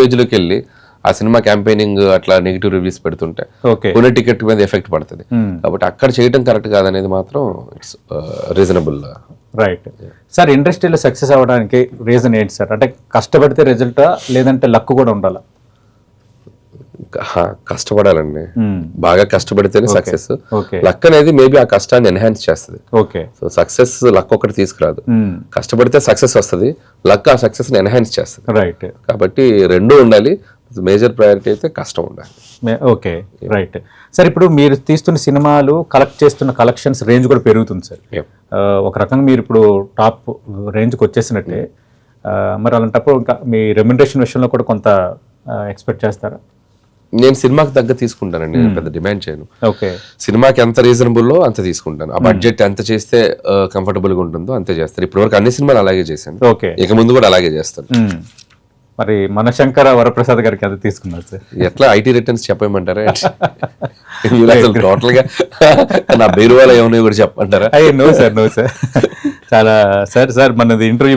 పేజీలోకి వెళ్ళి ఆ cinema campaigning అట్లా నెగిటివ్ రివ్యూస్ పెడుతుంటే కొనే టికెట్ మీద ఎఫెక్ట్ పడుతుంది. కాబట్టి అక్కడ చేయడం కరెక్ట్ కాదనేది మాత్రం ఇట్స్ రీజనబుల్. రైట్ సార్, ఇండస్ట్రీలో సక్సెస్ అవ్వడానికి రీజన్ ఏంటి సార్? అంటే కష్టపడితే రిజల్టా లేదంటే లక్ కూడా ఉండాలా? కష్టపడాలండి, బాగా కష్టపడితేనే సక్సెస్. లక్ అనేది మేబీ ఆ కష్టాన్ని ఎన్హాన్స్ చేస్తుంది. సో సక్సెస్ లక్ ఒకటి తీసుకురాదు, కష్టపడితే సక్సెస్ వస్తుంది, లక్ ఆ సక్సెస్ ని ఎన్హాన్స్ చేస్తుంది. రైట్, కాబట్టి రెండూ ఉండాలి. మేజర్ ప్రయారిటీ అయితే కష్టం ఉండాలి. Okay, right sir. ఇప్పుడు మీరు తీస్తున్న సినిమాలు కలెక్ట్ చేస్తున్న కలెక్షన్స్ రేంజ్ కూడా పెరుగుతుంది సార్. ఒక రకంగా మీరు ఇప్పుడు టాప్ రేంజ్కి వచ్చేసినట్టే. మరి అలాంటప్పుడు ఇంకా మీ రెమ్యునరేషన్ విషయంలో కూడా కొంత ఎక్స్పెక్ట్ చేస్తారా? నేను సినిమాకి తగ్గ తీసుకుంటానండి, నేను పెద్ద డిమాండ్ చేయను. ఓకే, సినిమాకి ఎంత రీజనబుల్లో అంత తీసుకుంటాను. ఆ బడ్జెట్ ఎంత చేస్తే కంఫర్టబుల్ గా ఉంటుందో అంతే చేస్తారు. ఇప్పటివరకు అన్ని సినిమాలు అలాగే చేశాను, ఓకే, ఇక ముందు కూడా అలాగే చేస్తాను. మరి మనశంకర వరప్రసాద్ గారికి అది తీసుకున్నారు సార్. ఎట్లా ఐటీ రిటర్న్స్ చెప్పమంటారా? టోటల్ గా నా బీరువాలో ఏమన్నా కూడా చెప్పమంటారా? No sir, no sir. చాలా సార్ మనది ఇంటర్వ్యూ